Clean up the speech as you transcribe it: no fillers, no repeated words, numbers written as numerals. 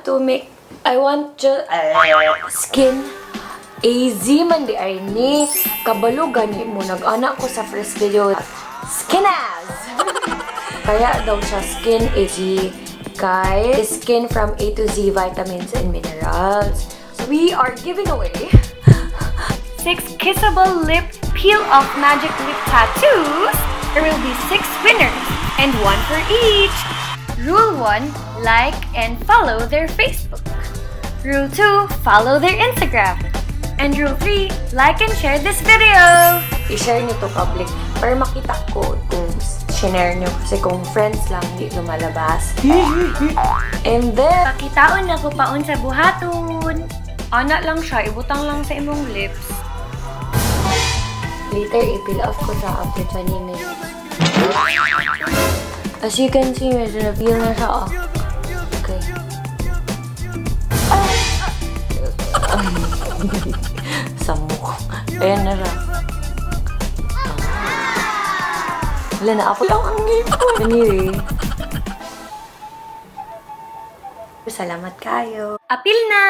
to make, I want just skin AZ man di ay ni kabalo gani mo nag-anak ko sa first video SKINAZ. Kaya daw siya skin AZ kay skin from A to Z vitamins and minerals. So we are giving away 6 kissable lip peel off magic lip tattoos. There will be 6 winners and 1 for each. Rule 1, like and follow their Facebook. Rule 2, follow their Instagram. And Rule 3, like and share this video. I-share nyo to public para makita ko kung share nyo kasi kung friends lang hindi lumalabas. And then, pakitaon na ko paon sa buhaton. Ana lang siya, ibutang lang sa imong lips. Later, i-peel off ko siya after 20 minutes. As you can see, medyo na-peel na siya. Okay. Samok. Ayan na siya. Wala na, apot lang ang ngipon. Anyway. Salamat kayo. Apil na!